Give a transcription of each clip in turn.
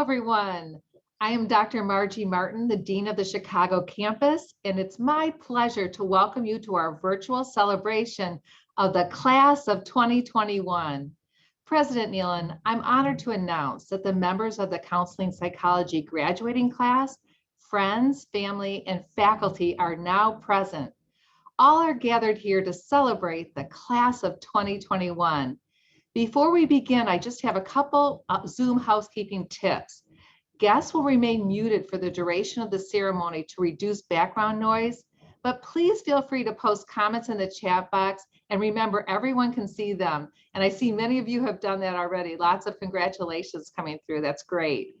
everyone. I am Dr. Margie Martin, the Dean of the Chicago campus, and it's my pleasure to welcome you to our virtual celebration of the class of 2021. President Nealon, I'm honored to announce that the members of the Counseling Psychology graduating class, friends, family, and faculty are now present. All are gathered here to celebrate the class of 2021. Before we begin, I just have a couple Zoom housekeeping tips. Guests will remain muted for the duration of the ceremony to reduce background noise, but please feel free to post comments in the chat box, and remember, everyone can see them. And I see many of you have done that already. Lots of congratulations coming through. That's great.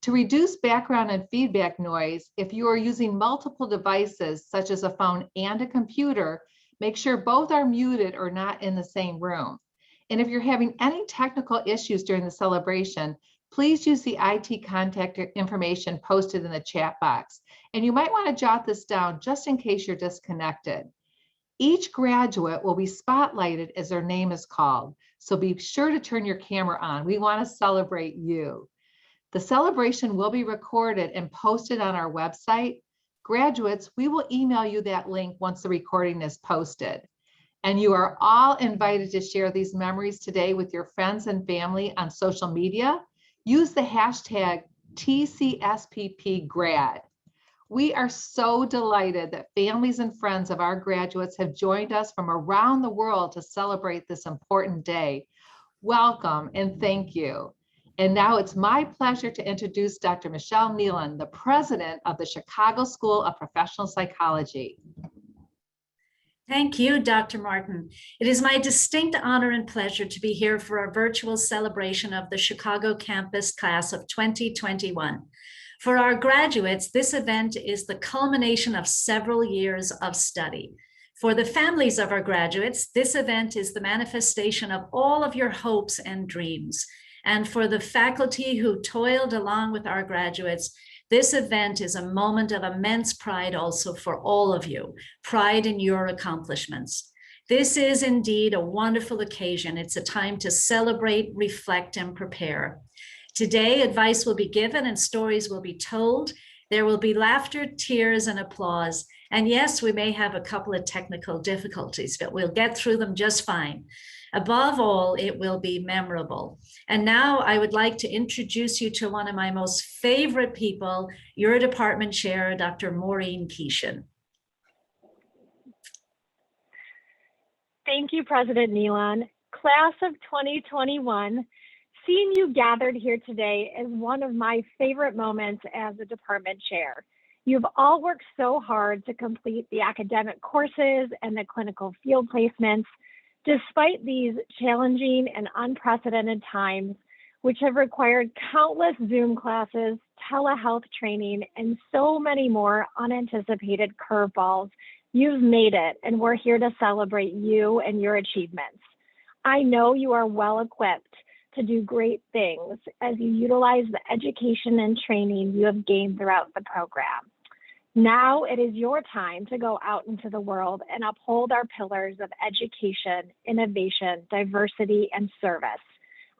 To reduce background and feedback noise, if you are using multiple devices, such as a phone and a computer, make sure both are muted or not in the same room. And if you're having any technical issues during the celebration, please use the IT contact information posted in the chat box. And you might want to jot this down just in case you're disconnected. Each graduate will be spotlighted as their name is called, so be sure to turn your camera on. We want to celebrate you. The celebration will be recorded and posted on our website. Graduates, we will email you that link once the recording is posted. And you are all invited to share these memories today with your friends and family on social media. Use the hashtag TCSPPgrad. We are so delighted that families and friends of our graduates have joined us from around the world to celebrate this important day. Welcome and thank you. And now it's my pleasure to introduce Dr. Michelle Nealon, the president of the Chicago School of Professional Psychology. Thank you, Dr. Martin. It is my distinct honor and pleasure to be here for our virtual celebration of the Chicago campus class of 2021. For our graduates, this event is the culmination of several years of study. For the families of our graduates, this event is the manifestation of all of your hopes and dreams. And for the faculty who toiled along with our graduates, this event is a moment of immense pride also for all of you, pride in your accomplishments. This is indeed a wonderful occasion. It's a time to celebrate, reflect, and prepare. Today, advice will be given and stories will be told. There will be laughter, tears, and applause. And yes, we may have a couple of technical difficulties, but we'll get through them just fine. Above all, it will be memorable. And now I would like to introduce you to one of my most favorite people, your department chair, Dr. Maureen Keeshan. Thank you, President Nealon. Class of 2021, seeing you gathered here today is one of my favorite moments as a department chair. You've all worked so hard to complete the academic courses and the clinical field placements, despite these challenging and unprecedented times, which have required countless Zoom classes, telehealth training, and so many more unanticipated curveballs. You've made it, and we're here to celebrate you and your achievements. I know you are well equipped to do great things as you utilize the education and training you have gained throughout the program. Now it is your time to go out into the world and uphold our pillars of education, innovation, diversity, and service.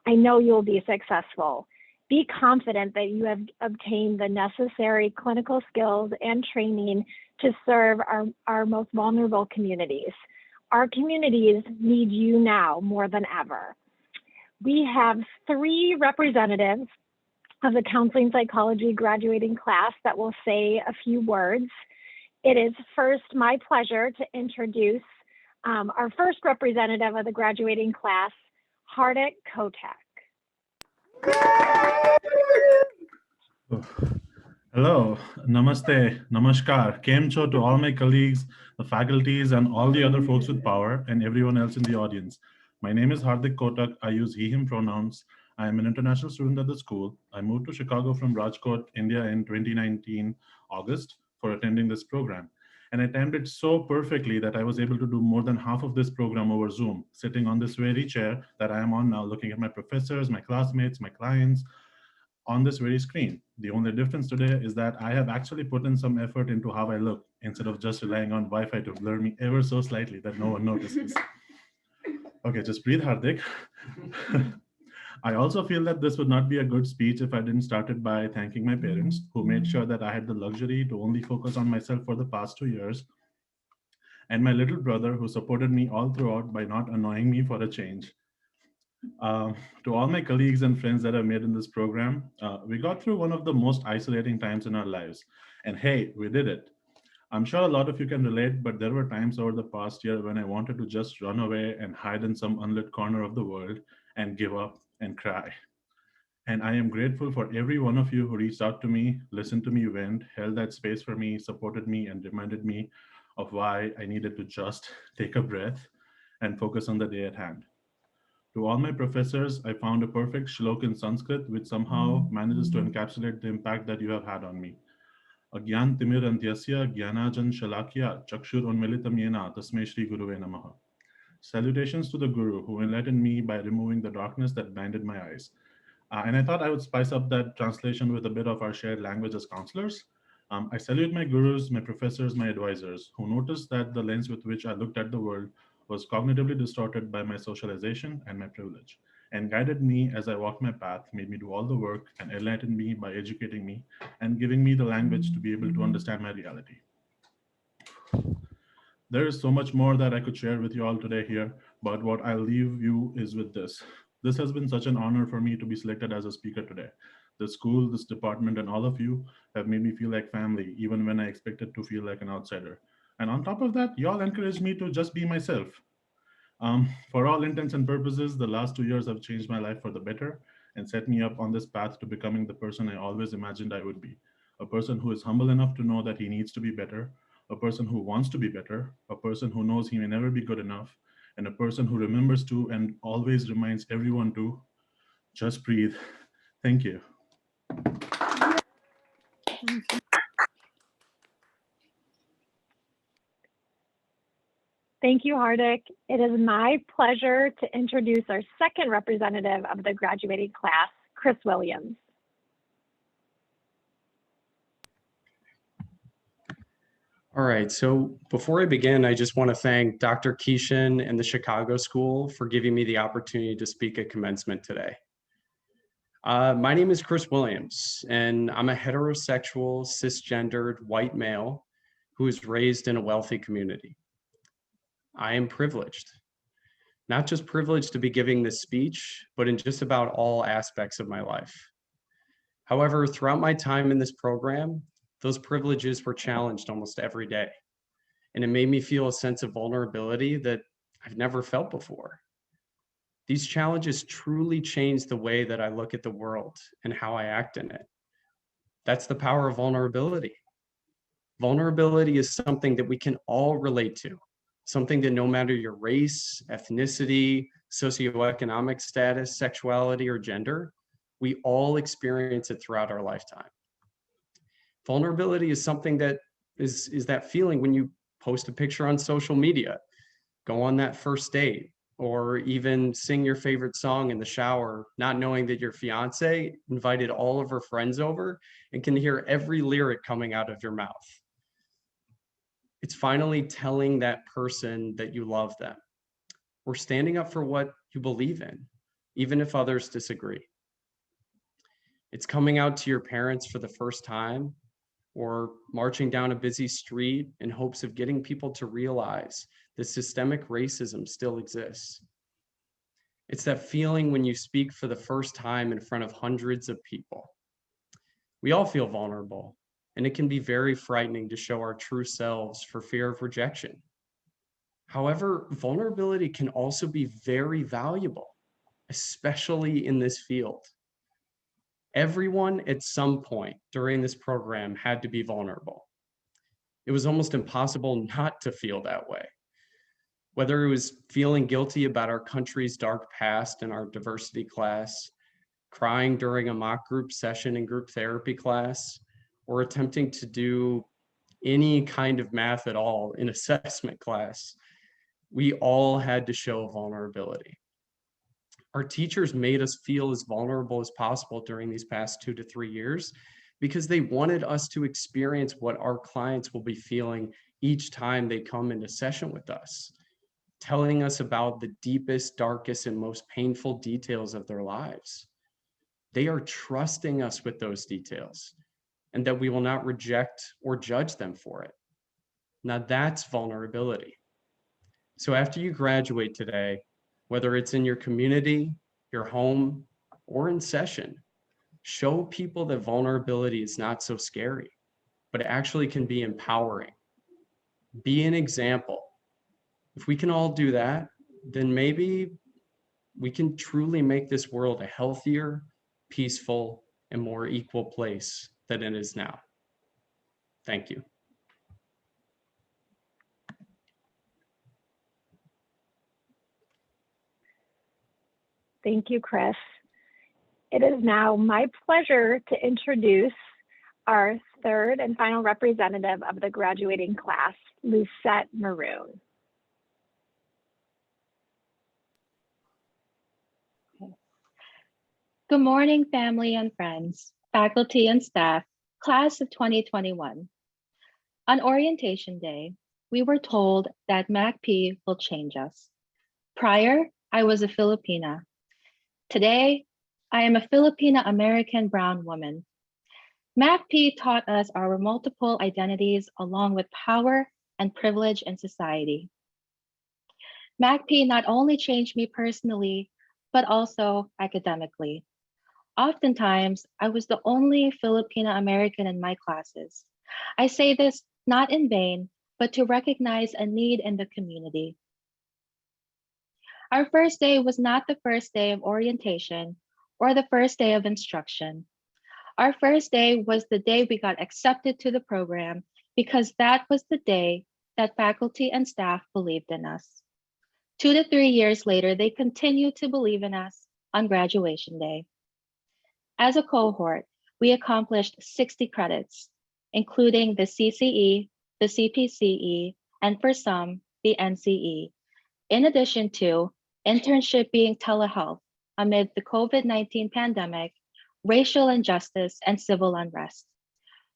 I know you'll be successful. Be confident that you have obtained the necessary clinical skills and training to serve our most vulnerable communities. Our communities need you now more than ever. We have 3 representatives of the Counseling Psychology graduating class that will say a few words. It is first my pleasure to introduce our first representative of the graduating class, Hardik Kotak. Hello, namaste, namaskar, kem cho to all my colleagues, the faculties, and all the other folks with power, and everyone else in the audience. My name is Hardik Kotak. I use he, him pronouns. I am an international student at the school. I moved to Chicago from Rajkot, India in 2019, August, for attending this program. And I timed it so perfectly that I was able to do more than half of this program over Zoom, sitting on this very chair that I am on now, looking at my professors, my classmates, my clients, on this very screen. The only difference today is that I have actually put in some effort into how I look, instead of just relying on Wi-Fi to blur me ever so slightly that no one notices. Okay, just breathe, Hardik. I also feel that this would not be a good speech if I didn't start it by thanking my parents, who made sure that I had the luxury to only focus on myself for the past 2 years, and my little brother, who supported me all throughout by not annoying me for a change. Uh, to all my colleagues and friends that I've made in this program, we got through one of the most isolating times in our lives. And hey, we did it. I'm sure a lot of you can relate, but there were times over the past year when I wanted to just run away and hide in some unlit corner of the world and give up and cry. And I am grateful for every one of you who reached out to me, listened to me vent, held that space for me, supported me, and reminded me of why I needed to just take a breath and focus on the day at hand. To all my professors, I found a perfect shlok in Sanskrit, which somehow manages to encapsulate the impact that you have had on me. Agyan timirantyasya gyanajan shalakya chakshur unmilitam yena tasmay Shri Guruve namaha. Salutations to the Guru who enlightened me by removing the darkness that blinded my eyes. And I thought I would spice up that translation with a bit of our shared language as counselors. I salute my gurus, my professors, my advisors, who noticed that the lens with which I looked at the world was cognitively distorted by my socialization and my privilege, and guided me as I walked my path, made me do all the work, and enlightened me by educating me and giving me the language to be able to understand my reality. There is so much more that I could share with you all today here, but what I'll leave you is with this. This has been such an honor for me to be selected as a speaker today. The school, this department, and all of you have made me feel like family, even when I expected to feel like an outsider. And on top of that, y'all encouraged me to just be myself. For all intents and purposes, the last 2 years have changed my life for the better and set me up on this path to becoming the person I always imagined I would be. A person who is humble enough to know that he needs to be better, a person who wants to be better, a person who knows he may never be good enough, and a person who remembers to and always reminds everyone to just breathe. Thank you. Thank you, Hardik. It is my pleasure to introduce our second representative of the graduating class, Chris Williams. All right, so before I begin, I just want to thank Dr. Keeshan and the Chicago School for giving me the opportunity to speak at commencement today. My name is Chris Williams, and I'm a heterosexual, cisgendered white male who was raised in a wealthy community. I am privileged, not just privileged to be giving this speech, but in just about all aspects of my life. However, throughout my time in this program, those privileges were challenged almost every day. And it made me feel a sense of vulnerability that I've never felt before. These challenges truly changed the way that I look at the world and how I act in it. That's the power of vulnerability. Vulnerability is something that we can all relate to, something that no matter your race, ethnicity, socioeconomic status, sexuality, or gender, we all experience it throughout our lifetime. Vulnerability is something that is that feeling when you post a picture on social media, go on that first date, or even sing your favorite song in the shower, not knowing that your fiance invited all of her friends over and can hear every lyric coming out of your mouth. It's finally telling that person that you love them, or standing up for what you believe in, even if others disagree. It's coming out to your parents for the first time, or marching down a busy street in hopes of getting people to realize that systemic racism still exists. It's that feeling when you speak for the first time in front of hundreds of people. We all feel vulnerable, and it can be very frightening to show our true selves for fear of rejection. However, vulnerability can also be very valuable, especially in this field. Everyone at some point during this program had to be vulnerable. It was almost impossible not to feel that way. Whether it was feeling guilty about our country's dark past in our diversity class, crying during a mock group session in group therapy class, or attempting to do any kind of math at all in assessment class, we all had to show vulnerability. Our teachers made us feel as vulnerable as possible during these past 2 to 3 years because they wanted us to experience what our clients will be feeling each time they come into session with us. telling us about the deepest, darkest, and most painful details of their lives. They are trusting us with those details and that we will not reject or judge them for it. Now that's vulnerability. So after you graduate today, whether it's in your community, your home, or in session, show people that vulnerability is not so scary, but it actually can be empowering. Be an example. If we can all do that, then maybe we can truly make this world a healthier, peaceful, and more equal place than it is now. Thank you. Thank you, Chris. It is now my pleasure to introduce our third and final representative of the graduating class, Lucette Maroon. Good morning, family and friends, faculty and staff, class of 2021. On orientation day, we were told that MACP will change us. Prior, I was a Filipina. Today, I am a Filipina-American brown woman. MACP taught us our multiple identities along with power and privilege in society. MACP not only changed me personally, but also academically. Oftentimes, I was the only Filipina American in my classes. I say this not in vain, but to recognize a need in the community. Our first day was not the first day of orientation or the first day of instruction. Our first day was the day we got accepted to the program because that was the day that faculty and staff believed in us. 2 to 3 years later, they continue to believe in us on graduation day. As a cohort, we accomplished 60 credits, including the CCE, the CPCE, and for some, the NCE, in addition to internship being telehealth amid the COVID-19 pandemic, racial injustice, and civil unrest.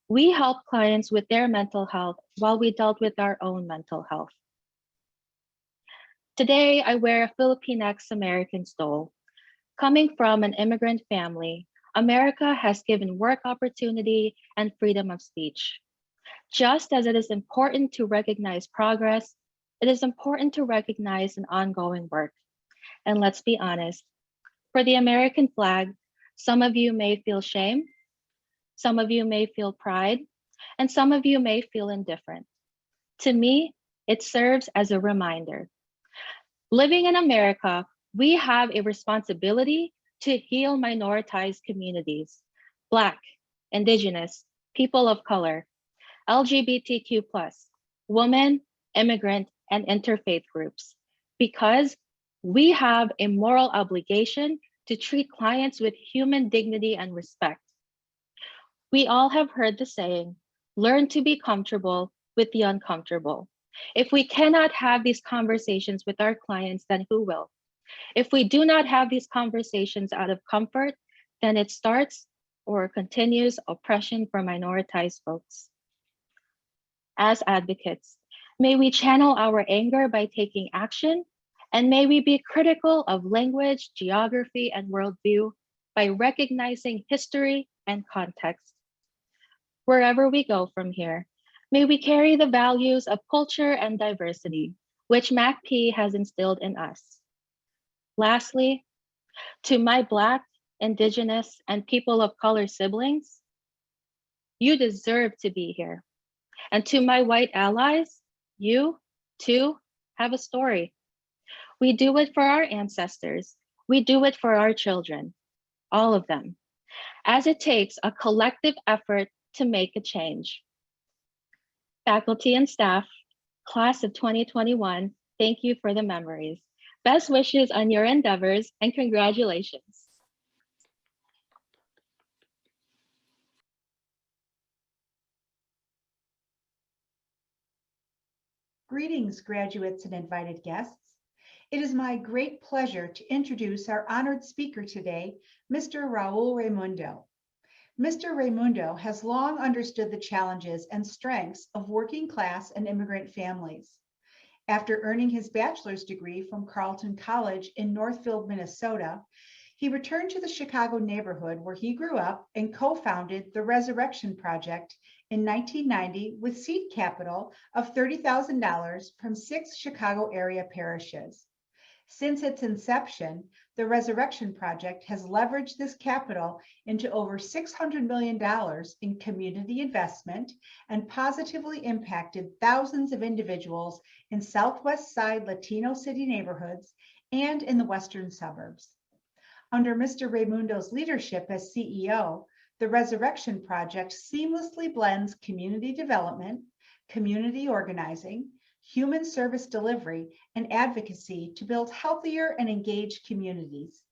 We helped clients with their mental health while we dealt with our own mental health. Today, I wear a Filipinx American stole. Coming from an immigrant family, America has given work opportunity and freedom of speech. Just as it is important to recognize progress, it is important to recognize an ongoing work. And let's be honest, for the American flag, some of you may feel shame, some of you may feel pride, and some of you may feel indifferent. To me, it serves as a reminder. Living in America, we have a responsibility to heal minoritized communities, Black, Indigenous, people of color, LGBTQ+, women, immigrant, and interfaith groups, because we have a moral obligation to treat clients with human dignity and respect. We all have heard the saying, learn to be comfortable with the uncomfortable. If we cannot have these conversations with our clients, then who will? If we do not have these conversations out of comfort, then it starts or continues oppression for minoritized folks. As advocates, may we channel our anger by taking action, and may we be critical of language, geography, and worldview by recognizing history and context. Wherever we go from here, may we carry the values of culture and diversity, which MACP has instilled in us. Lastly, to my Black, Indigenous, and people of color siblings, you deserve to be here. And to my white allies, you too have a story. We do it for our ancestors. We do it for our children, all of them, as it takes a collective effort to make a change. Faculty and staff, class of 2021, thank you for the memories. Best wishes on your endeavors and congratulations. Greetings, graduates and invited guests. It is my great pleasure to introduce our honored speaker today, Mr. Raul Raymundo. Mr. Raymundo has long understood the challenges and strengths of working class and immigrant families. After earning his bachelor's degree from Carleton College in Northfield, Minnesota, he returned to the Chicago neighborhood where he grew up and co-founded the Resurrection Project in 1990 with seed capital of $30,000 from 6 Chicago area parishes. Since its inception, the Resurrection Project has leveraged this capital into over $600 million in community investment and positively impacted thousands of individuals in Southwest Side Latino city neighborhoods and in the western suburbs. Under Mr. Raymundo's leadership as CEO, the Resurrection Project seamlessly blends community development, community organizing, human service delivery, and advocacy to build healthier and engaged communities.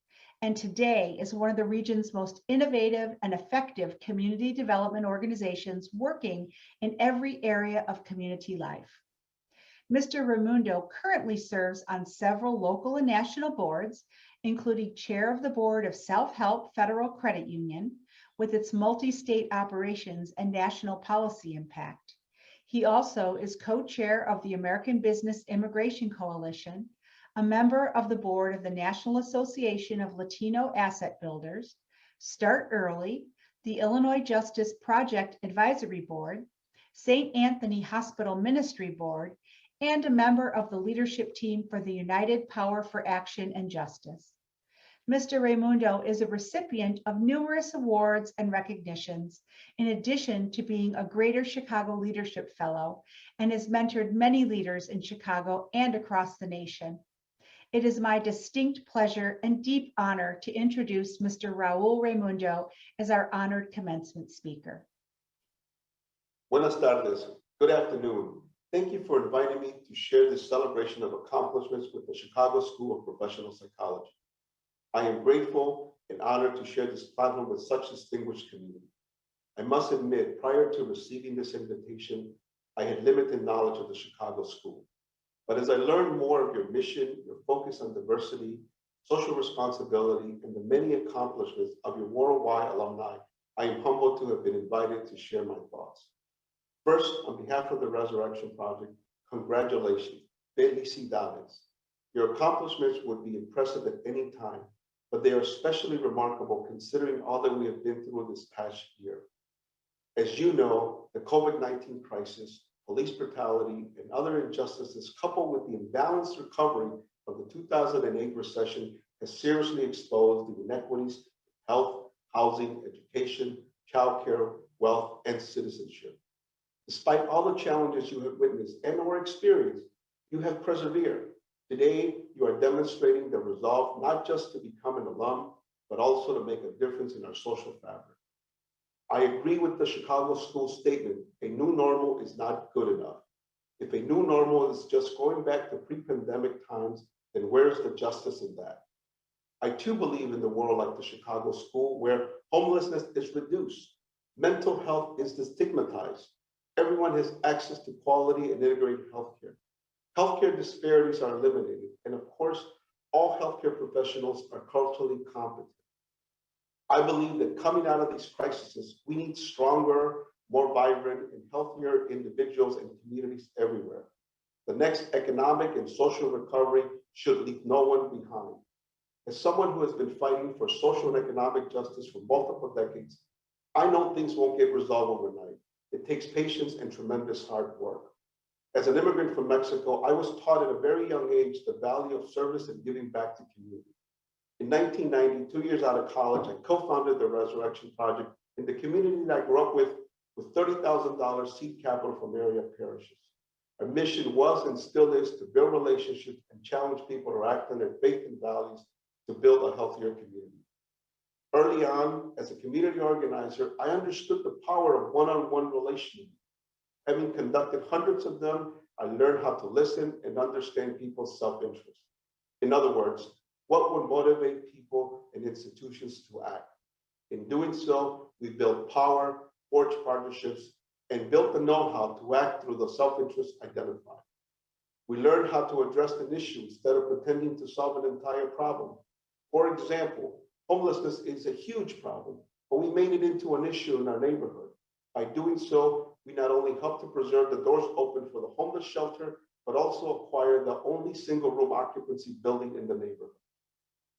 And today is one of the region's most innovative and effective community development organizations working in every area of community life. Mr. Raymundo currently serves on several local and national boards, including chair of the board of Self-Help Federal Credit Union with its multi-state operations and national policy impact. He also is co-chair of the American Business Immigration Coalition, a member of the board of the National Association of Latino Asset Builders, Start Early, the Illinois Justice Project Advisory Board, St. Anthony Hospital Ministry Board, and a member of the leadership team for the United Power for Action and Justice. Mr. Raymundo is a recipient of numerous awards and recognitions, in addition to being a Greater Chicago Leadership Fellow, and has mentored many leaders in Chicago and across the nation. It is my distinct pleasure and deep honor to introduce Mr. Raul Raymundo as our honored commencement speaker. Buenas tardes. Good afternoon. Thank you for inviting me to share this celebration of accomplishments with the Chicago School of Professional Psychology. I am grateful and honored to share this platform with such distinguished community. I must admit, prior to receiving this invitation, I had limited knowledge of the Chicago School. But as I learned more of your mission, your focus on diversity, social responsibility, and the many accomplishments of your worldwide alumni, I am humbled to have been invited to share my thoughts. First, on behalf of the Resurrection Project, congratulations, felicidades. Your accomplishments would be impressive at any time, but they are especially remarkable considering all that we have been through this past year. As you know, the COVID-19 crisis, police brutality, and other injustices, coupled with the imbalanced recovery of the 2008 recession, has seriously exposed the inequities in health, housing, education, childcare, wealth, and citizenship. Despite all the challenges you have witnessed and or experienced, you have persevered. Today, you are demonstrating the resolve not just to become an alum, but also to make a difference in our social fabric. I agree with the Chicago School statement, a new normal is not good enough. If a new normal is just going back to pre-pandemic times, then where's the justice in that? I too believe in the world like the Chicago School, where homelessness is reduced, mental health is destigmatized, everyone has access to quality and integrated healthcare. Healthcare disparities are eliminated, and of course, all healthcare professionals are culturally competent. I believe that coming out of these crises, we need stronger, more vibrant, and healthier individuals and communities everywhere. The next economic and social recovery should leave no one behind. As someone who has been fighting for social and economic justice for multiple decades, I know things won't get resolved overnight. It takes patience and tremendous hard work. As an immigrant from Mexico, I was taught at a very young age the value of service and giving back to community. In 1990, 2 years out of college, I co-founded the Resurrection Project in the community that I grew up with $30,000 seed capital from area parishes. Our mission was and still is to build relationships and challenge people to act on their faith and values to build a healthier community. Early on, as a community organizer, I understood the power of one-on-one relationships. Having conducted hundreds of them, I learned how to listen and understand people's self-interest. In other words, what would motivate people and institutions to act? In doing so, we built power, forged partnerships, and built the know-how to act through the self-interest identified. We learned how to address an issue instead of pretending to solve an entire problem. For example, homelessness is a huge problem, but we made it into an issue in our neighborhood. By doing so, we not only helped to preserve the doors open for the homeless shelter, but also acquired the only single-room occupancy building in the neighborhood.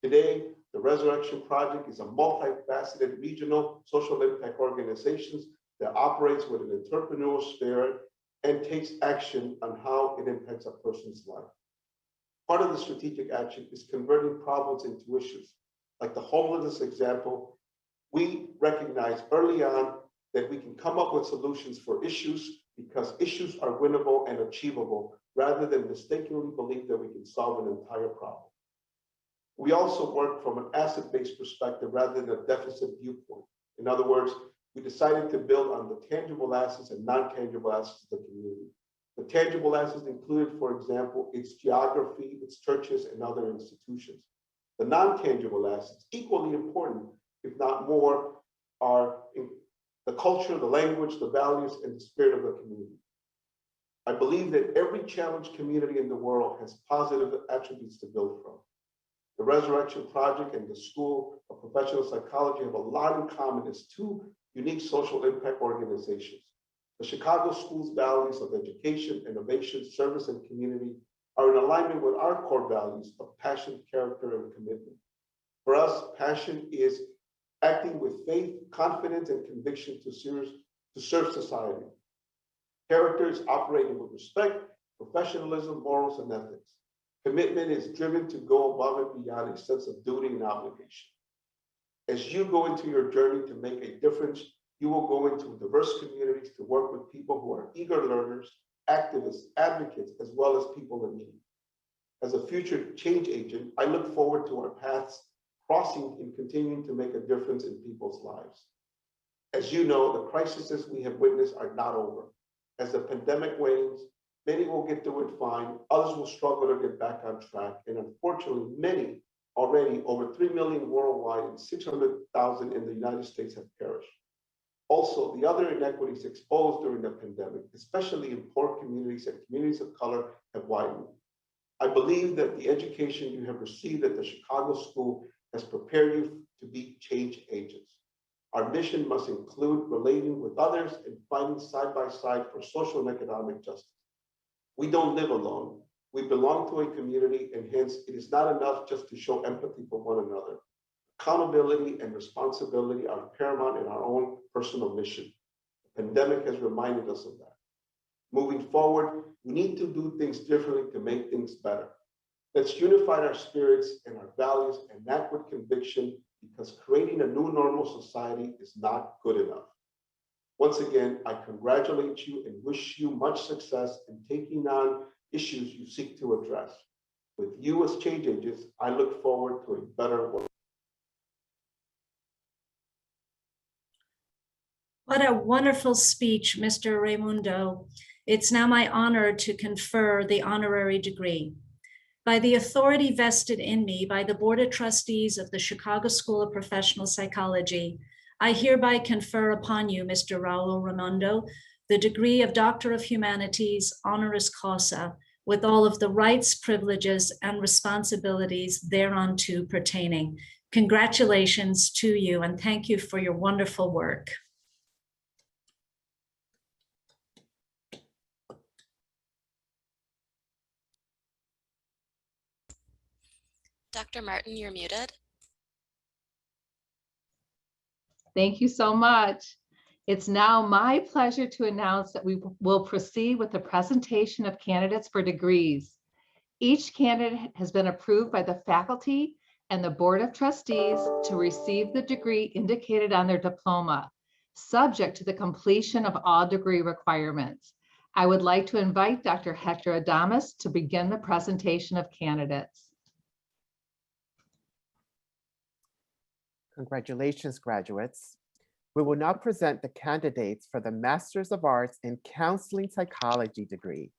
Today, the Resurrection Project is a multifaceted regional social impact organization that operates with an entrepreneurial spirit and takes action on how it impacts a person's life. Part of the strategic action is converting problems into issues. Like the homelessness example, we recognize early on that we can come up with solutions for issues because issues are winnable and achievable rather than mistakenly believe that we can solve an entire problem. We also work from an asset-based perspective rather than a deficit viewpoint. In other words, we decided to build on the tangible assets and non-tangible assets of the community. The tangible assets included, for example, its geography, its churches, and other institutions. The non-tangible assets, equally important, if not more, are the culture, the language, the values, and the spirit of the community. I believe that every challenged community in the world has positive attributes to build from. The Resurrection Project and the School of Professional Psychology have a lot in common as two unique social impact organizations. The Chicago School's values of education, innovation, service, and community are in alignment with our core values of passion, character, and commitment. For us, passion is acting with faith, confidence, and conviction to serve society. Character is operating with respect, professionalism, morals, and ethics. Commitment is driven to go above and beyond a sense of duty and obligation. As you go into your journey to make a difference, you will go into diverse communities to work with people who are eager learners, activists, advocates, as well as people in need. As a future change agent, I look forward to our paths crossing and continuing to make a difference in people's lives. As you know, the crises we have witnessed are not over. As the pandemic wanes, many will get through it fine, others will struggle to get back on track, and unfortunately, many already, over 3 million worldwide and 600,000 in the United States, have perished. Also, the other inequities exposed during the pandemic, especially in poor communities and communities of color, have widened. I believe that the education you have received at the Chicago School has prepared you to be change agents. Our mission must include relating with others and fighting side by side for social and economic justice. We don't live alone. We belong to a community, and hence it is not enough just to show empathy for one another. Accountability and responsibility are paramount in our own personal mission. The pandemic has reminded us of that. Moving forward, we need to do things differently to make things better. Let's unify our spirits and our values and act with conviction, because creating a new normal society is not good enough. Once again, I congratulate you and wish you much success in taking on issues you seek to address. With you as change agents, I look forward to a better world. What a wonderful speech, Mr. Raymundo. It's now my honor to confer the honorary degree. By the authority vested in me by the Board of Trustees of the Chicago School of Professional Psychology, I hereby confer upon you, Mr. Raul Raymundo, the degree of Doctor of Humanities, honoris causa, with all of the rights, privileges, and responsibilities thereunto pertaining. Congratulations to you, and thank you for your wonderful work. Dr. Martin, you're muted. Thank you so much. It's now my pleasure to announce that we will proceed with the presentation of candidates for degrees. Each candidate has been approved by the faculty and the Board of Trustees to receive the degree indicated on their diploma, subject to the completion of all degree requirements. I would like to invite Dr. Hector Adames to begin the presentation of candidates. Congratulations, graduates. We will now present the candidates for the Masters of Arts in Counseling Psychology degree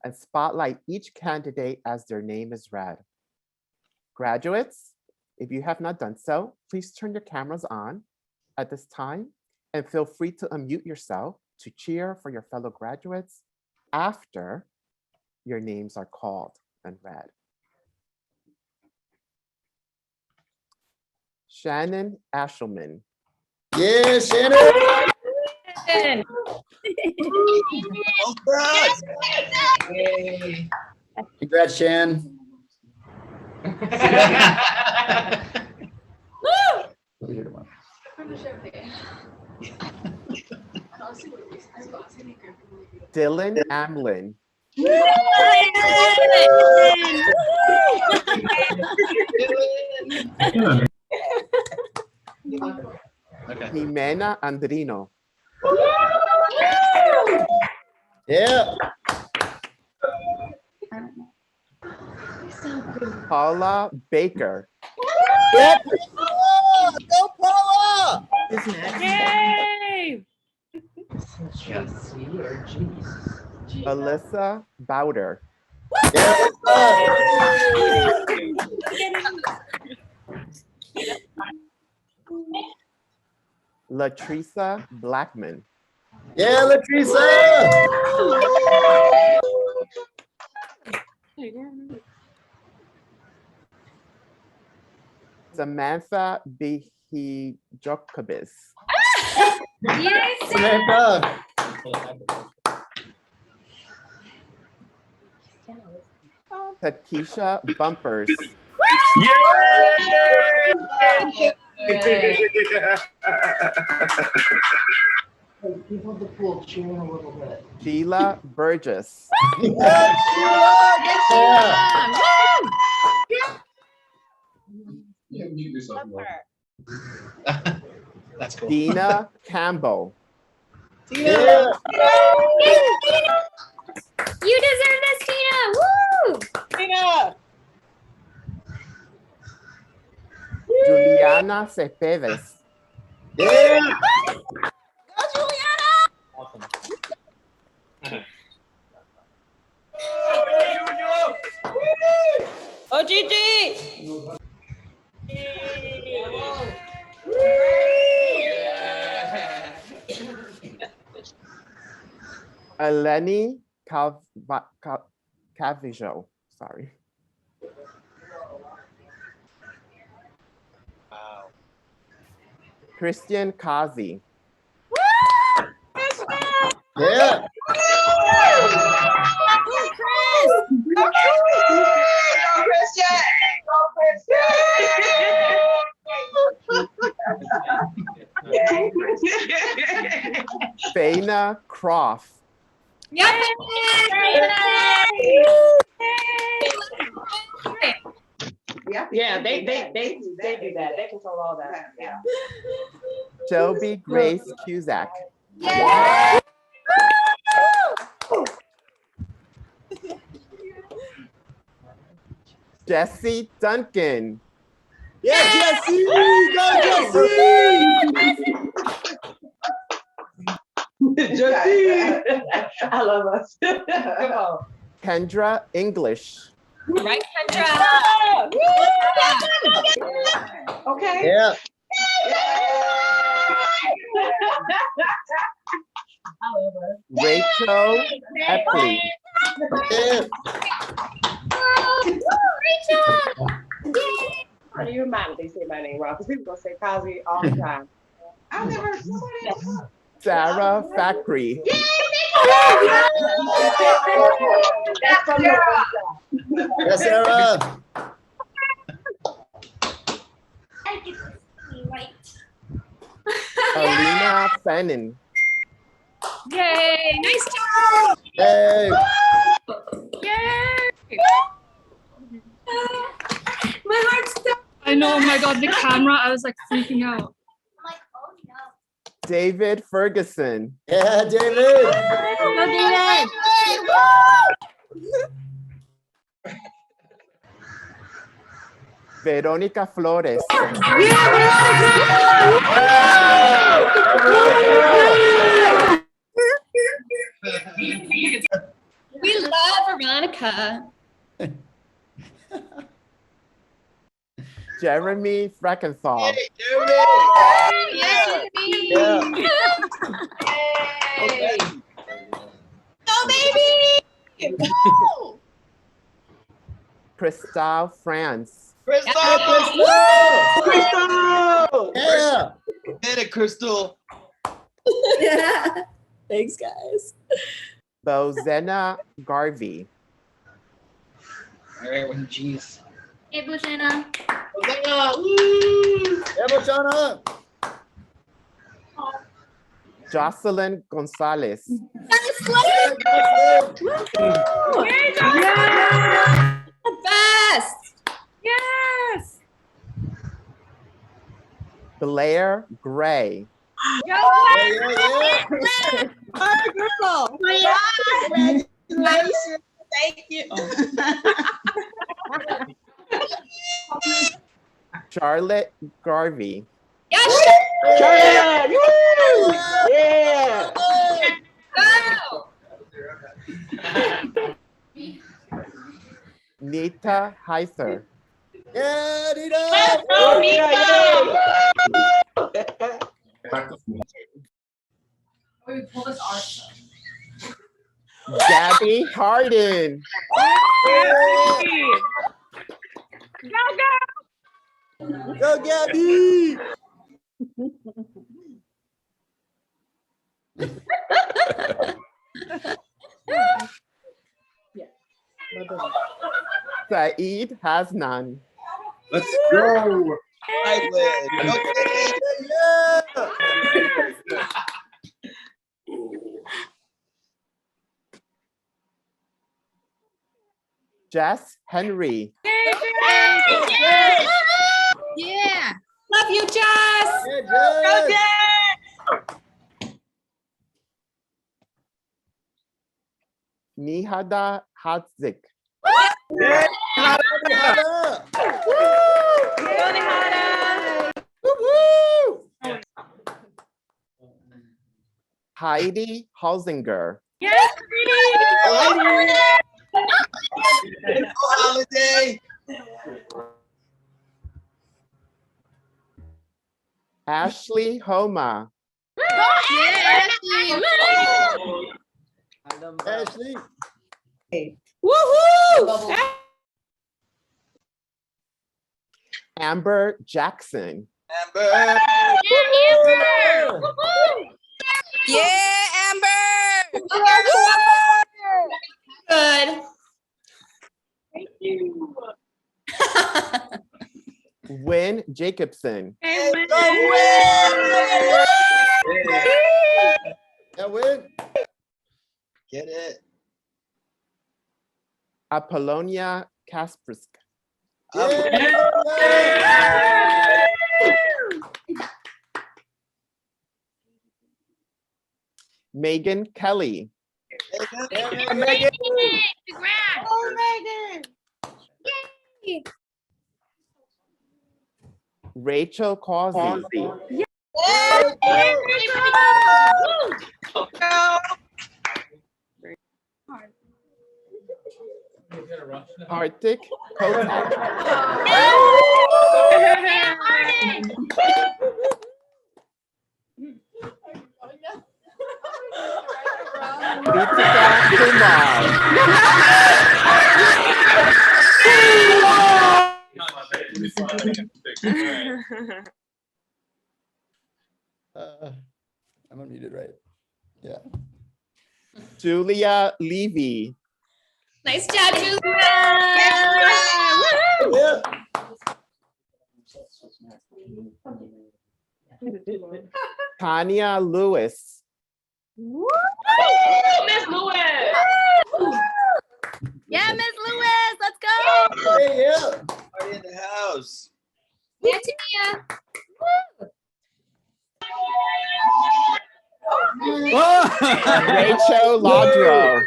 and spotlight each candidate as their name is read. Graduates, if you have not done so, please turn your cameras on at this time and feel free to unmute yourself to cheer for your fellow graduates after your names are called and read. Shannon Ashelman. Yeah, Shannon. Congrats, Shan. Dylan Amlin. Jimena Andrino. Yeah. Paula Baker. Yep. Go, Paula! Yay! Alyssa Bowder. Latresa Blackman. Yeah, Latresa! Samantha Bihijokabis. Samantha. Takesha Bumpers. You hold the pool, cheer in a little bit. Sheila Burgess. Yeah, Mute yourself. That's cool. Dina Campbell. Yeah. You deserve this, Tina. Woo! Tina. Juliana Cepedes. Yeah. Go, Juliana! Awesome. Oh, Gigi. Eleni Cavijo. Sorry. Wow. Christian Kazi. Yeah. Faina Croft. Yep. Yeah, they do that. They control all that. Yeah. Shelby Grace Cusack. Yeah. Jesse Duncan. Yeah, Jesse! Go, Jesse! Jesse. I love us. Come on. Kendra English. Right, Kendra. Okay. Yeah. I love us. Rachel Epley. Yeah. Rachel. How do you remind me they say my name wrong? Because people gonna say Kazi all the time. I've never heard somebody. Sarah Factory. That's from the Yes, Sarah. I get to see right. Alina Fannin. Yay! Nice job. Hey. Yay! My heart's stuck. I know. Oh my God, the camera. I was like freaking out. I'm like, oh no. David Ferguson. Yeah, David. Go, David. Veronica Flores. We love Veronica. Jeremy Frankenthal. Hey, Jeremy. Yeah. Yeah. Yay. Go, baby. Woo. Crystal France. Crystal. Yeah. Crystal. Yeah. Get it, Crystal. Yeah. Thanks, guys. Bozena Garvey. All right, well, geez. Hey, Bozena. Bozena. Jocelyn Gonzalez. Best. Yes. Blair Gray. Congratulations. Thank you. Charlotte Garvey. Charlotte! Yeah! Nita Heiser. Yeah, Nita! Gabby Harden. Go, Gabby! Saeed Hasnan. Let's go! Jess Henry. Yeah. Love you, Jess. Go, Jess! Nihada Hadzik. Yeah! Heidi Hausinger. Yes, Holiday! Ashley Homa. Ashley! Woohoo! Amber Jackson. Amber! Yeah, Amber! Good. Thank you. Wynn Jacobson. Go, Win! Yeah, Win! Get it. Apollonia Kaspersk. Megan Kelly. Megan! Oh, Megan. Yay. Rachel Causey. Hardik Kotak. Ritika I'm unmuted, right? Yeah. Julia Levy. Nice job, Julia. Yeah. Tanya Lewis. Miss Lewis! Yeah, Miss Lewis, let's go. Hey, yeah. Party in the house. Yeah, Tia. Rachel Ladro.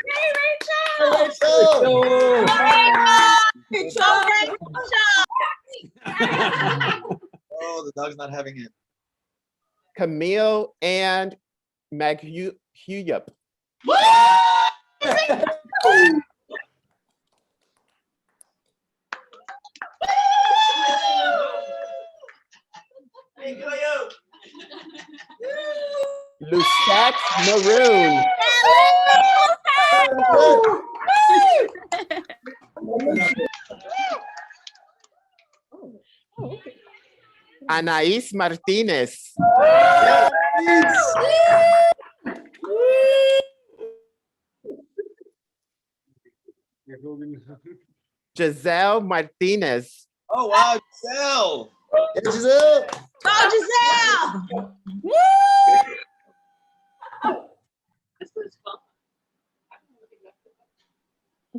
Oh, the dog's not having it. Camille and Meg Huyup. Lucette Maroon. Anais Martinez. Giselle Martinez. Oh, wow, Giselle. Yeah, Giselle. Go, Giselle! Woo!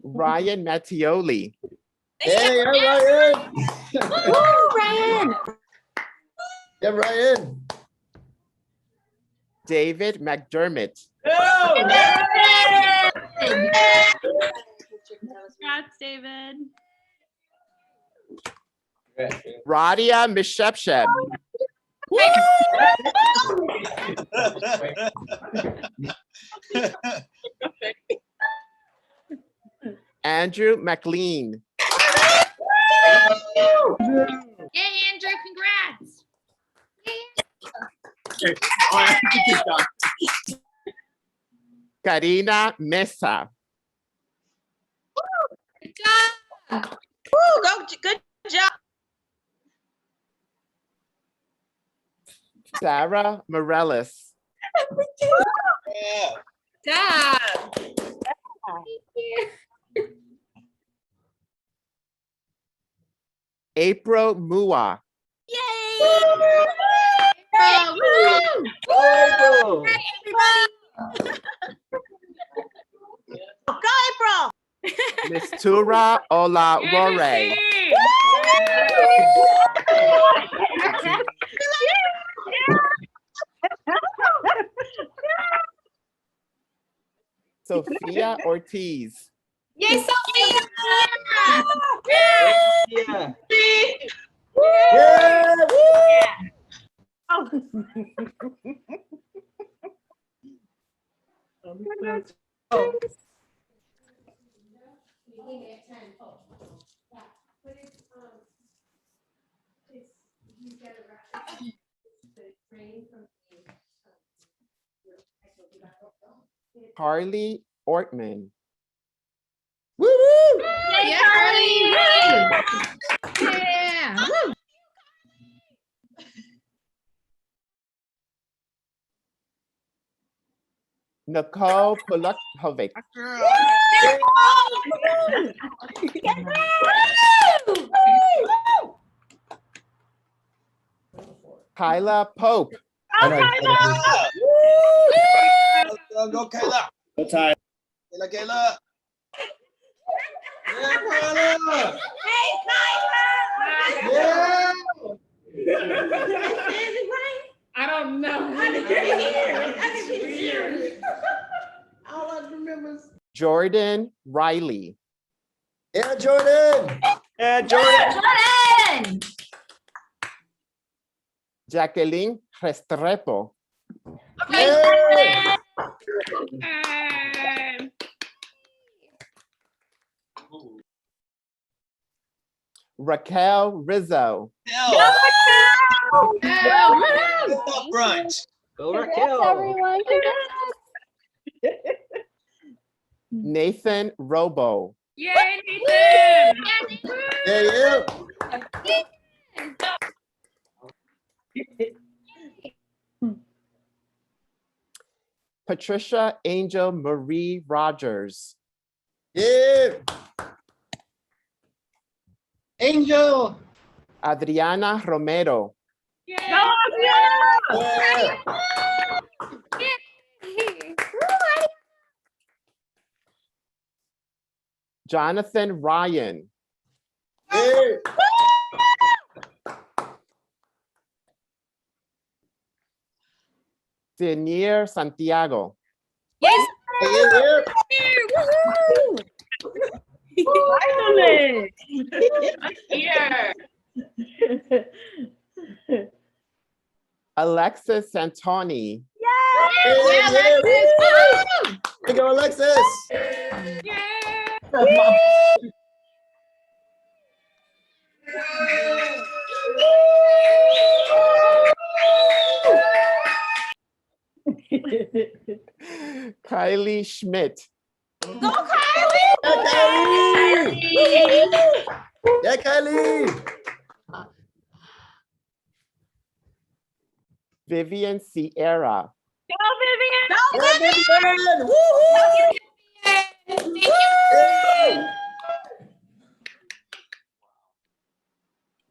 Ryan Mattioli. Hey, Ryan. Woo, Ryan! Yeah, Ryan. David McDermott. Congrats, David. Radia Mishepshem. Andrew McLean. Yay, Andrew, congrats. Karina Mesa. Good job. Woo, good job. Sarah Morales. Yeah. April Mua. Yay! April. Go, April! Mistura Olarore. Sophia Ortiz. Yay, Sophia! Yeah. Carly Ortman. Woo woo. Yay, Carly! Yeah! Woo. Nicole Pulakovic. Kyla Pope. Go, Kayla. Go, Ty. Kayla, Kayla. Yeah, Kayla. Hey, Kyla! Yeah. I don't know. That's weird. All I remember is. Jordan Riley. Yeah, Jordan. Yeah, Jordan. Jordan! Jacqueline Restrepo. Yeah. Raquel Rizzo. Hell. What's up, brunch? Go, Raquel. Everyone. Nathan Robo. Yay, Nathan! Yeah, Patricia Angel Marie Rogers. yeah. Angel. Adriana Romero. Yeah. Jonathan Ryan. Yeah. Denier Santiago. Yes! Yeah. Finally! Here! Alexis Santoni. Yeah, Alexis! Woo! Hey, go, Alexis. Kylie Schmidt. Go, Kylie! Yeah, Kylie. Yeah, Kylie. Vivian Sierra. Go, Vivian! Yeah, Vivian. Woo-hoo. Thank you, Vivian!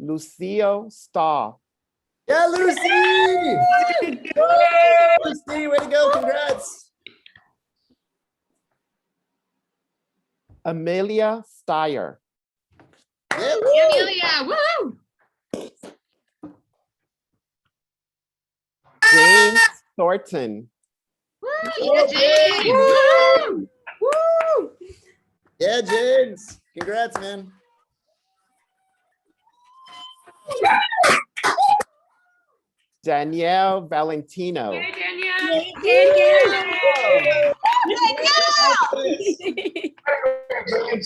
Lucio Stahl. Yeah, Lucy! Lucy, way to go, congrats. Amelia Steyer. Yeah, Amelia, woo! James Thornton. Yeah, James, woo! Woo! Yeah, James. Congrats, man. Danielle Valentino. Hey, Danielle.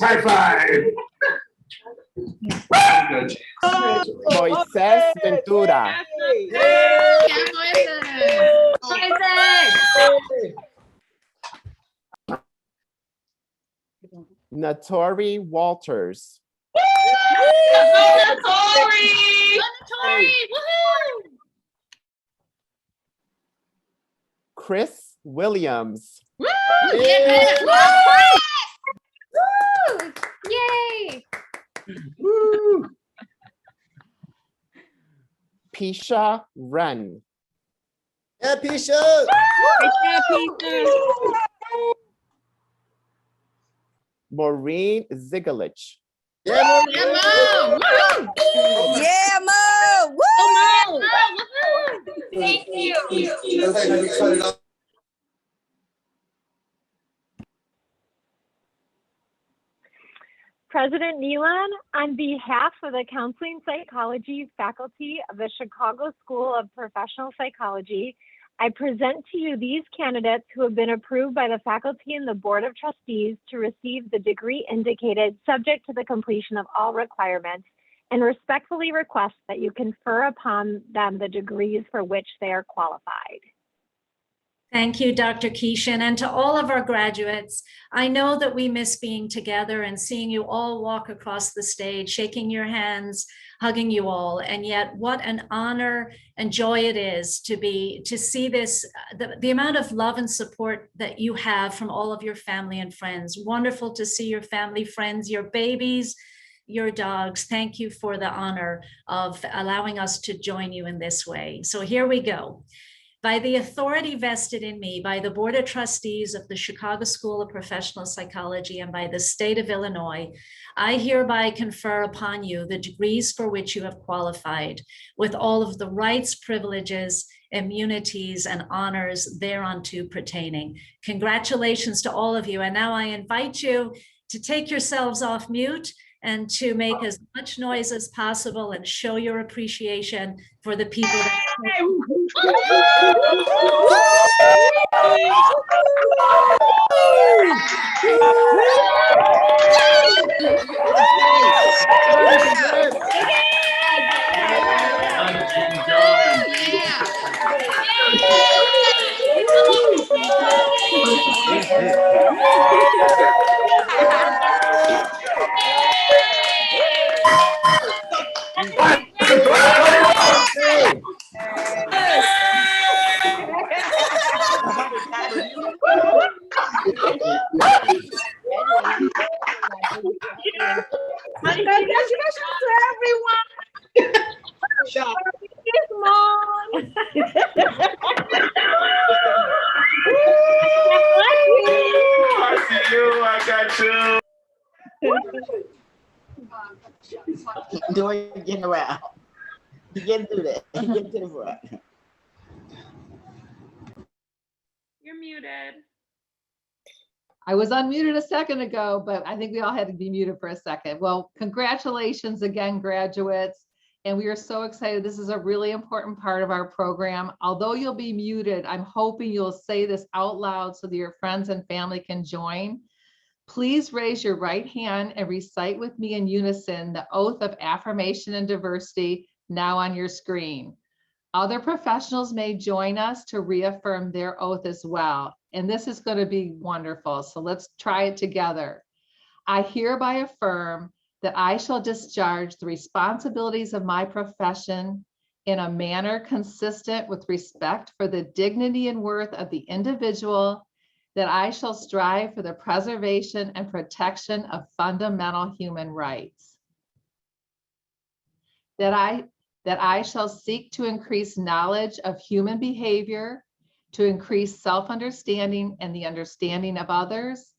High five. Moises Ventura. Yeah, Natori Walters. Tori, woohoo! Chris Williams. Woo! Yeah, Chris! Woo! Yay! Woo! Pisha Wren. Yeah, Pisha. Maureen Zigalich. Yeah, Mo. Yeah, Mo! Woo! Yeah, Mo! Woo! Oh, Mo! Woohoo! Thank you. President Nealon, on behalf of the Counseling Psychology faculty of the Chicago School of Professional Psychology, I present to you these candidates who have been approved by the faculty and the Board of Trustees to receive the degree indicated, subject to the completion of all requirements, and respectfully request that you confer upon them the degrees for which they are qualified. Thank you, Dr. Keeshan, and to all of our graduates. I know that we miss being together and seeing you all walk across the stage, shaking your hands, hugging you all, and yet what an honor and joy it is to see this, the amount of love and support that you have from all of your family and friends. Wonderful to see your family, friends, your babies, your dogs. Thank you for the honor of allowing us to join you in this way. So here we go. By the authority vested in me by the Board of Trustees of the Chicago School of Professional Psychology and by the state of Illinois, I hereby confer upon you the degrees for which you have qualified, with all of the rights, privileges, immunities, and honors thereunto pertaining. Congratulations to all of you. And now I invite you to take yourselves off mute and to make as much noise as possible and show your appreciation for the people that Congratulations to everyone. I see you. I got you. Doing get around. You get to do that. You get to the front. You're muted. I was unmuted a second ago, but I think we all had to be muted for a second. Well, congratulations again, graduates. And we are so excited. This is a really important part of our program. Although you'll be muted, I'm hoping you'll say this out loud so that your friends and family can join. Please raise your right hand and recite with me in unison the oath of affirmation and diversity now on your screen. Other professionals may join us to reaffirm their oath as well. And this is going to be wonderful. So let's try it together. I hereby affirm that I shall discharge the responsibilities of my profession in a manner consistent with respect for the dignity and worth of the individual, that I shall strive for the preservation and protection of fundamental human rights. that I shall seek to increase knowledge of human behavior, to increase self-understanding and the understanding of others,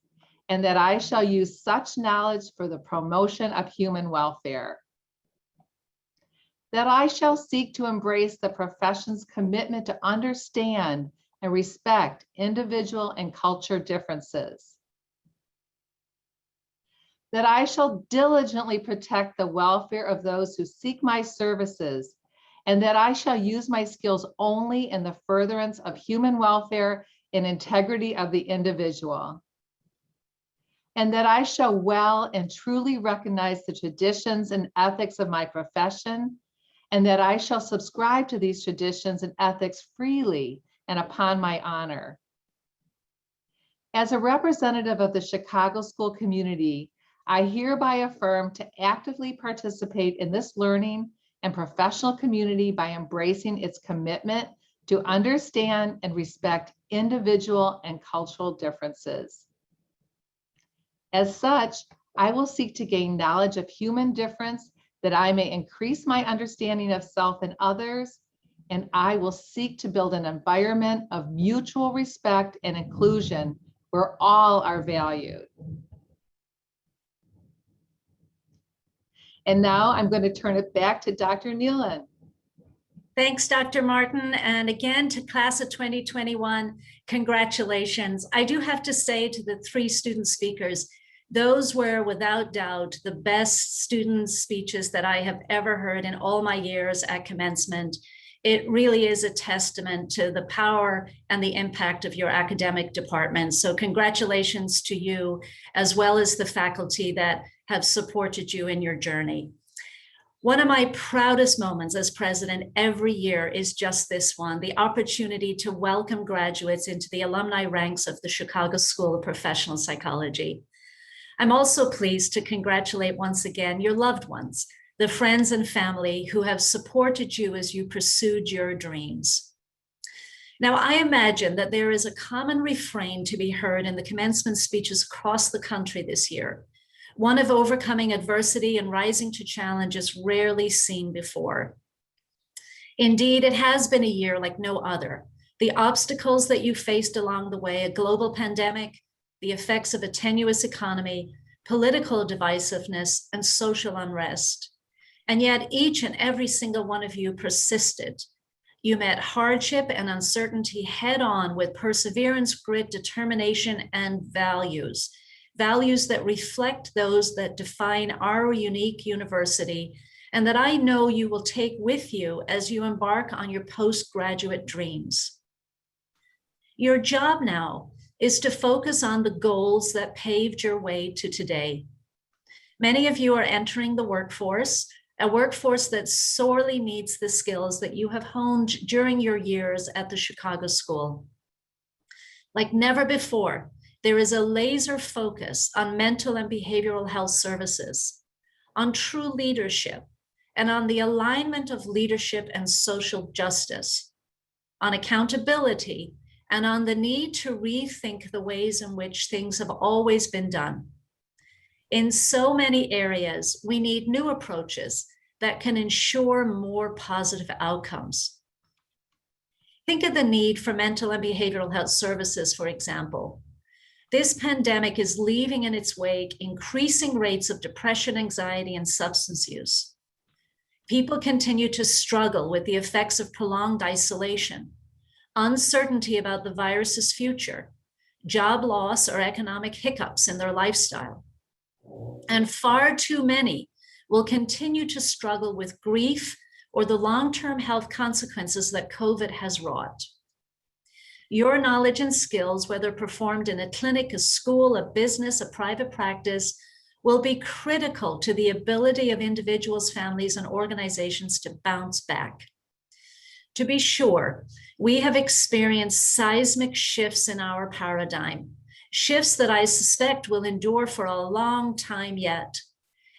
and that I shall use such knowledge for the promotion of human welfare. That I shall seek to embrace the profession's commitment to understand and respect individual and culture differences. That I shall diligently protect the welfare of those who seek my services, and that I shall use my skills only in the furtherance of human welfare and integrity of the individual. And that I shall well and truly recognize the traditions and ethics of my profession, and that I shall subscribe to these traditions and ethics freely and upon my honor. As a representative of the Chicago school community, I hereby affirm to actively participate in this learning and professional community by embracing its commitment to understand and respect individual and cultural differences. As such, I will seek to gain knowledge of human difference that I may increase my understanding of self and others, and I will seek to build an environment of mutual respect and inclusion where all are valued. And now I'm going to turn it back to Dr. Nealon. Thanks, Dr. Martin. And again, to class of 2021, congratulations. I do have to say to the three student speakers, those were without doubt the best student speeches that I have ever heard in all my years at Commencement. It really is a testament to the power and the impact of your academic department. So congratulations to you, as well as the faculty that have supported you in your journey. One of my proudest moments as president every year is just this one, the opportunity to welcome graduates into the alumni ranks of the Chicago School of Professional Psychology. I'm also pleased to congratulate once again your loved ones, the friends and family who have supported you as you pursued your dreams. Now, I imagine that there is a common refrain to be heard in the commencement speeches across the country this year, one of overcoming adversity and rising to challenges rarely seen before. Indeed, it has been a year like no other. The obstacles that you faced along the way, a global pandemic, the effects of a tenuous economy, political divisiveness, and social unrest. And yet each and every single one of you persisted. You met hardship and uncertainty head on with perseverance, grit, determination, and values that reflect those that define our unique university, and that I know you will take with you as you embark on your postgraduate dreams. Your job now is to focus on the goals that paved your way to today. Many of you are entering the workforce, a workforce that sorely needs the skills that you have honed during your years at the Chicago School. Like never before, there is a laser focus on mental and behavioral health services, on true leadership, and on the alignment of leadership and social justice, on accountability, and on the need to rethink the ways in which things have always been done. In so many areas, we need new approaches that can ensure more positive outcomes. Think of the need for mental and behavioral health services, for example. This pandemic is leaving in its wake increasing rates of depression, anxiety, and substance use. People continue to struggle with the effects of prolonged isolation, uncertainty about the virus's future, job loss or economic hiccups in their lifestyle. And far too many will continue to struggle with grief or the long-term health consequences that COVID has wrought. Your knowledge and skills, whether performed in a clinic, a school, a business, a private practice, will be critical to the ability of individuals, families, and organizations to bounce back. To be sure, we have experienced seismic shifts in our paradigm, shifts that I suspect will endure for a long time yet.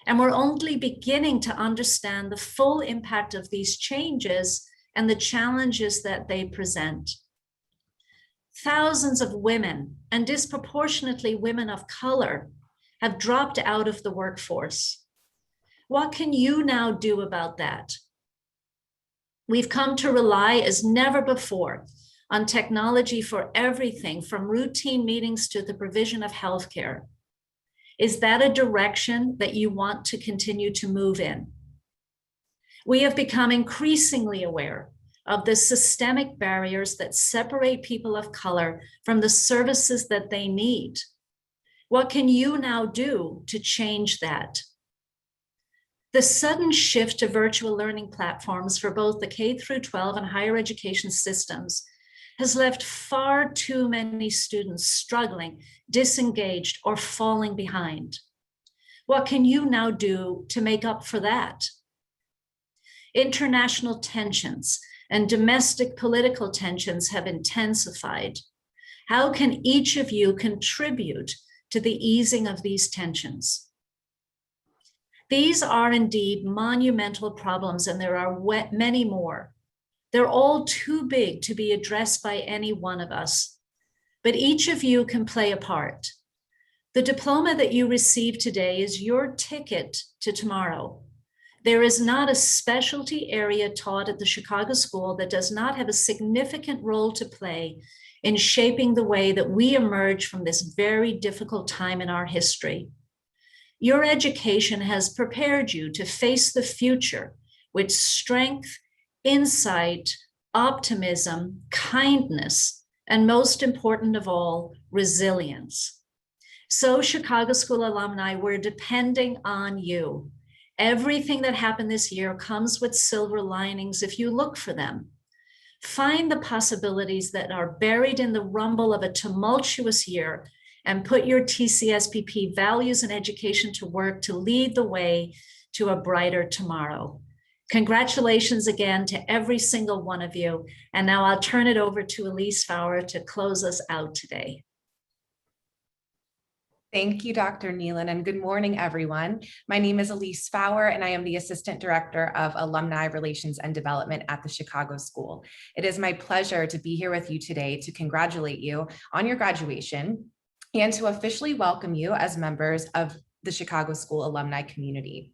And we're only beginning to understand the full impact of these changes and the challenges that they present. Thousands of women, and disproportionately women of color, have dropped out of the workforce. What can you now do about that? We've come to rely as never before on technology for everything from routine meetings to the provision of healthcare. Is that a direction that you want to continue to move in? We have become increasingly aware of the systemic barriers that separate people of color from the services that they need. What can you now do to change that? The sudden shift to virtual learning platforms for both the K-12 and higher education systems has left far too many students struggling, disengaged, or falling behind. What can you now do to make up for that? International tensions and domestic political tensions have intensified. How can each of you contribute to the easing of these tensions? These are indeed monumental problems, and there are many more. They're all too big to be addressed by any one of us, but each of you can play a part. The diploma that you receive today is your ticket to tomorrow. There is not a specialty area taught at the Chicago School that does not have a significant role to play in shaping the way that we emerge from this very difficult time in our history. Your education has prepared you to face the future with strength, insight, optimism, kindness, and most important of all, resilience. So, Chicago School alumni, we're depending on you. Everything that happened this year comes with silver linings if you look for them. Find the possibilities that are buried in the rumble of a tumultuous year and put your TCSPP values and education to work to lead the way to a brighter tomorrow. Congratulations again to every single one of you. And now I'll turn it over to Elise Hower to close us out today. Thank you, Dr. Nealon, and good morning, everyone. My name is Elise Hower, and I am the Assistant Director of Alumni Relations and Development at the Chicago School. It is my pleasure to be here with you today to congratulate you on your graduation and to officially welcome you as members of the Chicago School alumni community.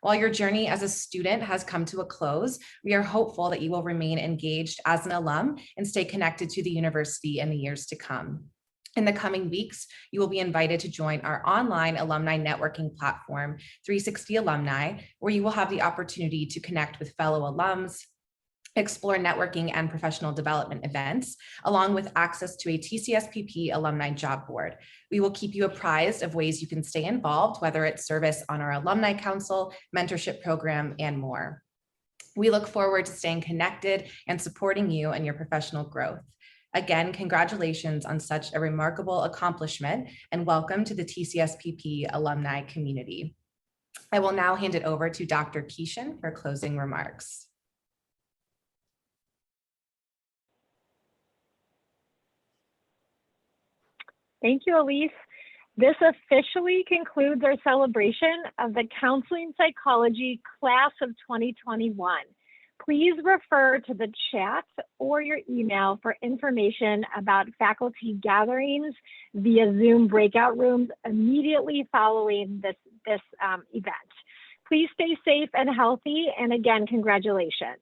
While your journey as a student has come to a close, we are hopeful that you will remain engaged as an alum and stay connected to the university in the years to come. In the coming weeks, you will be invited to join our online alumni networking platform, 360 Alumni, where you will have the opportunity to connect with fellow alums, explore networking and professional development events, along with access to a TCSPP alumni job board. We will keep you apprised of ways you can stay involved, whether it's service on our alumni council, mentorship program, and more. We look forward to staying connected and supporting you in your professional growth. Again, congratulations on such a remarkable accomplishment and welcome to the TCSPP alumni community. I will now hand it over to Dr. Keeshan for closing remarks. Thank you, Elise. This officially concludes our celebration of the Counseling Psychology Class of 2021. Please refer to the chat or your email for information about faculty gatherings via Zoom breakout rooms immediately following this event. Please stay safe and healthy, and again, congratulations.